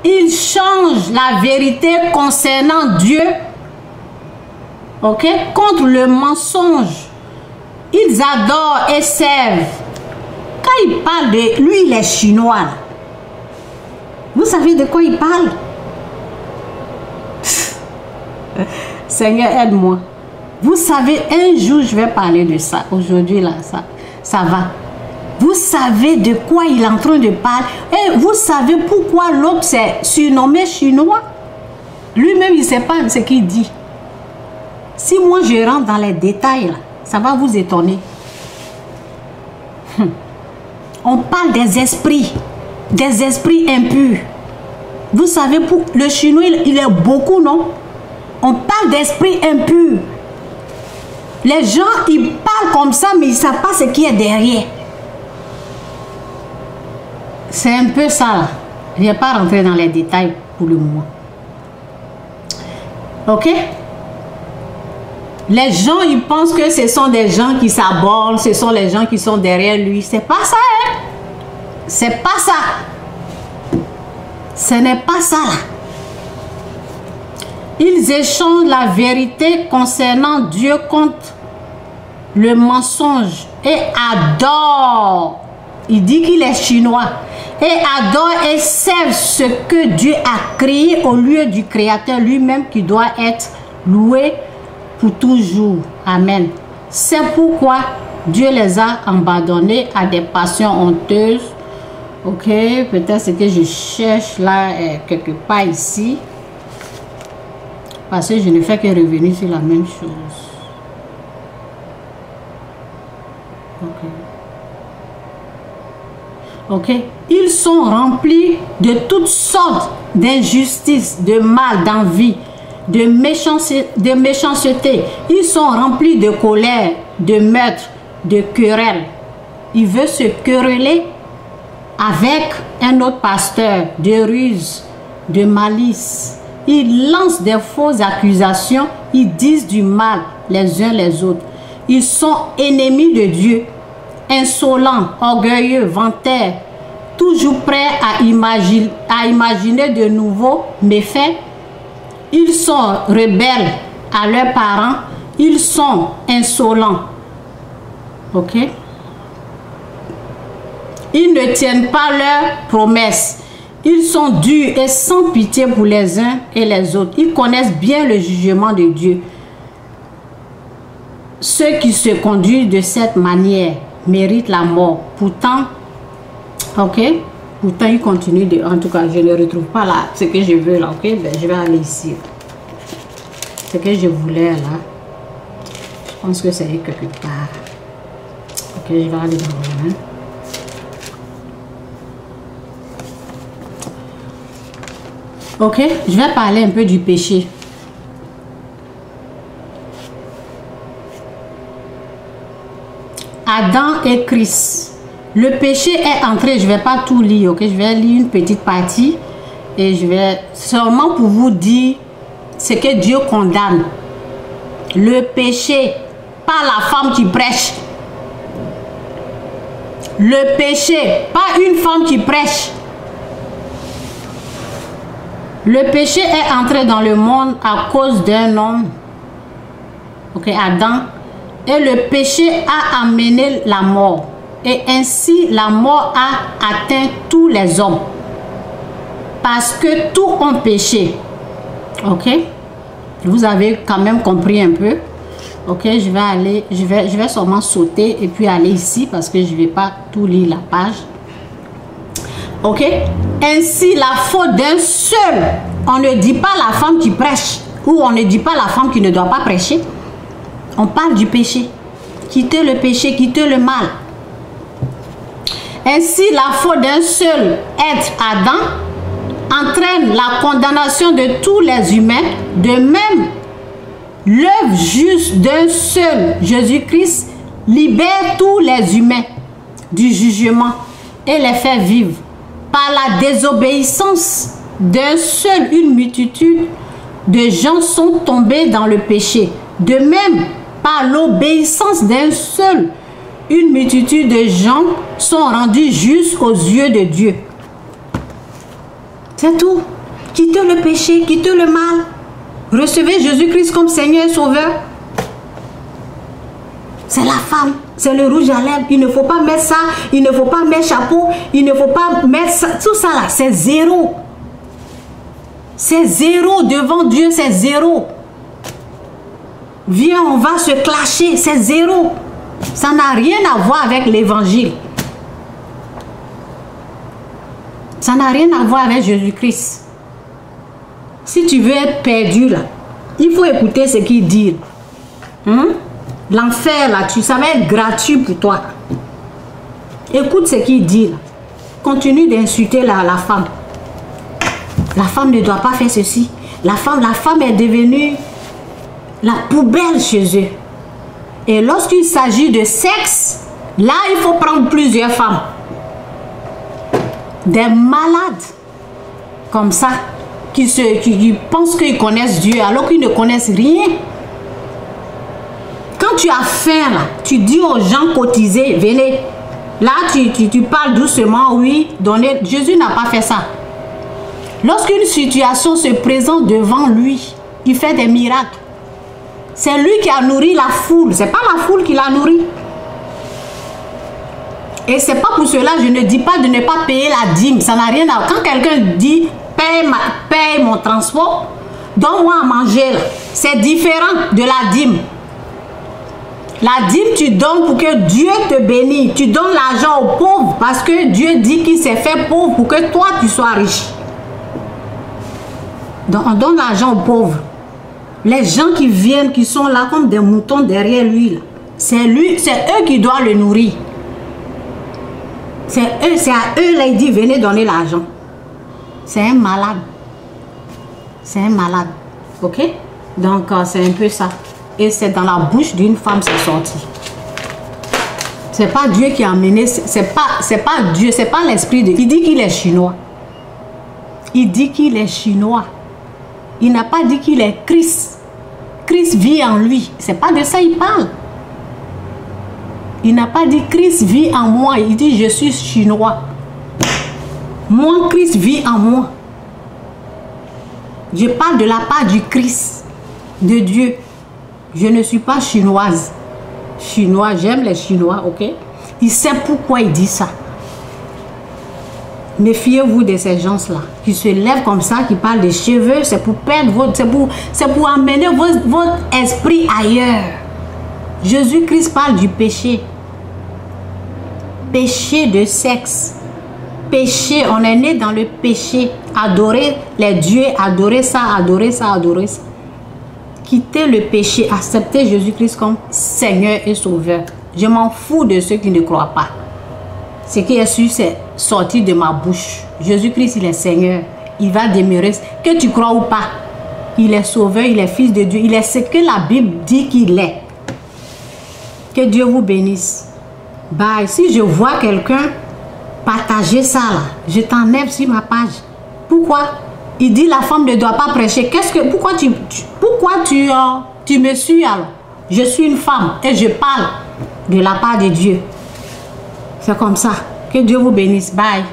Ils changent la vérité concernant Dieu, ok, contre le mensonge. Ils adorent et servent. Quand il parle de lui, il est chinois. Vous savez de quoi il parle? Seigneur, aide-moi. Vous savez, un jour, je vais parler de ça. Aujourd'hui, là, ça va. Vous savez de quoi il est en train de parler. Et vous savez pourquoi l'autre s'est surnommé chinois. Lui-même, il ne sait pas ce qu'il dit. Si moi, je rentre dans les détails, là, ça va vous étonner. On parle des esprits impurs. Vous savez, pour le chinois, il est beaucoup, non? On parle d'esprits impurs. Les gens, ils parlent comme ça, mais ils ne savent pas ce qui est derrière. C'est un peu ça, là. Je ne vais pas rentrer dans les détails pour le moment. Ok? Les gens, ils pensent que ce sont des gens qui s'abordent, ce sont les gens qui sont derrière lui. C'est pas ça, hein? C'est pas ça. Ce n'est pas ça, là. Ils échangent la vérité concernant Dieu contre le mensonge et adorent. Il dit qu'il est chinois. Et adorent et servent ce que Dieu a créé au lieu du Créateur lui-même qui doit être loué pour toujours. Amen. C'est pourquoi Dieu les a abandonnés à des passions honteuses. Ok, peut-être ce que je cherche là quelque part ici. Parce que je ne fais que revenir sur la même chose. Ok. Ils sont remplis de toutes sortes d'injustices, de mal, d'envie, de méchanceté. Ils sont remplis de colère, de meurtre, de querelle. Ils veulent se quereller avec un autre pasteur, de ruse, de malice. Ils lancent des fausses accusations, ils disent du mal les uns les autres. Ils sont ennemis de Dieu, insolents, orgueilleux, vantaires, toujours prêts à imaginer de nouveaux méfaits. Ils sont rebelles à leurs parents, ils sont insolents. Ok? Ils ne tiennent pas leurs promesses. Ils sont durs et sans pitié pour les uns et les autres. Ils connaissent bien le jugement de Dieu. Ceux qui se conduisent de cette manière méritent la mort. Pourtant, ok, pourtant ils continuent de... En tout cas, je ne retrouve pas là ce que je veux là, ok, ben, je vais aller ici. Ce que je voulais là, je pense que c'est quelque part. Ok, je vais aller dans le main. Ok, je vais parler un peu du péché. Adam et Christ. Le péché est entré, je ne vais pas tout lire, ok? Je vais lire une petite partie et je vais seulement pour vous dire ce que Dieu condamne. Le péché, pas la femme qui prêche. Le péché, pas une femme qui prêche. Le péché est entré dans le monde à cause d'un homme, ok, Adam, et le péché a amené la mort. Et ainsi, la mort a atteint tous les hommes. Parce que tous ont péché. Ok? Vous avez quand même compris un peu. Ok, je vais aller, je vais seulement sauter et puis aller ici parce que je ne vais pas tout lire la page. Ok? Ainsi, la faute d'un seul, on ne dit pas la femme qui prêche ou on ne dit pas la femme qui ne doit pas prêcher. On parle du péché. Quittez le péché, quittez le mal. Ainsi, la faute d'un seul être, Adam, entraîne la condamnation de tous les humains. De même, l'œuvre juste d'un seul, Jésus-Christ, libère tous les humains du jugement et les fait vivre. Par la désobéissance d'un seul, une multitude de gens sont tombés dans le péché. De même, par l'obéissance d'un seul, une multitude de gens sont rendus justes aux yeux de Dieu. C'est tout. Quittez le péché, quittez le mal. Recevez Jésus-Christ comme Seigneur et Sauveur. C'est la femme, c'est le rouge à lèvres. Il ne faut pas mettre ça, il ne faut pas mettre chapeau, il ne faut pas mettre ça. Tout ça là, c'est zéro. C'est zéro devant Dieu, c'est zéro. Viens, on va se clasher, c'est zéro. Ça n'a rien à voir avec l'évangile. Ça n'a rien à voir avec Jésus-Christ. Si tu veux être perdu là, il faut écouter ce qu'il dit. L'enfer là, ça va être gratuit pour toi. Écoute ce qu'il dit là. Continue d'insulter la femme. La femme ne doit pas faire ceci. La femme est devenue la poubelle chez eux. Et lorsqu'il s'agit de sexe, là il faut prendre plusieurs femmes. Des malades comme ça qui pensent qu'ils connaissent Dieu alors qu'ils ne connaissent rien. Quand tu as faim là, tu dis aux gens cotisés, venez. Là tu parles doucement, oui, donnez. Jésus n'a pas fait ça. Lorsqu'une situation se présente devant lui, il fait des miracles. C'est lui qui a nourri la foule, c'est pas la foule qui l'a nourri. Et c'est pas pour cela je ne dis pas de ne pas payer la dîme, ça n'a rien à voir. Quand quelqu'un dit paye mon transport, donne-moi à manger, c'est différent de la dîme. La dîme, tu donnes pour que Dieu te bénisse. Tu donnes l'argent aux pauvres parce que Dieu dit qu'il s'est fait pauvre pour que toi tu sois riche. Donc on donne l'argent aux pauvres. Les gens qui viennent, qui sont là comme des moutons derrière lui, c'est eux qui doivent le nourrir. C'est à eux là, il dit venez donner l'argent. C'est un malade. C'est un malade. Ok? Donc c'est un peu ça. Et c'est dans la bouche d'une femme c'est sorti. C'est pas Dieu qui a amené, c'est pas Dieu, c'est pas l'esprit de. Il dit qu'il est chinois. Il dit qu'il est chinois. Il n'a pas dit qu'il est Christ. Christ vit en lui. C'est pas de ça il parle. Il n'a pas dit Christ vit en moi. Il dit je suis chinois. Moi, Christ vit en moi. Je parle de la part du Christ, de Dieu. Je ne suis pas chinoise. Chinois, j'aime les Chinois, ok? Il sait pourquoi il dit ça. Méfiez-vous de ces gens-là qui se lèvent comme ça, qui parlent des cheveux, c'est pour perdre votre, c'est pour emmener votre esprit ailleurs. Jésus-Christ parle du péché. Péché de sexe. Péché, on est né dans le péché. Adorer les dieux, adorer ça, adorer ça, adorer ça. Quittez le péché, acceptez Jésus-Christ comme Seigneur et Sauveur. Je m'en fous de ceux qui ne croient pas. Ce qui est sûr, c'est sorti de ma bouche. Jésus-Christ, il est Seigneur. Il va demeurer. Que tu crois ou pas, il est Sauveur, il est Fils de Dieu. Il est ce que la Bible dit qu'il est. Que Dieu vous bénisse. Bye. Si je vois quelqu'un partager ça, là, je t'enlève sur ma page. Pourquoi? Il dit la femme ne doit pas prêcher. Pourquoi tu me suis alors? Je suis une femme et je parle de la part de Dieu. C'est comme ça. Que Dieu vous bénisse. Bye.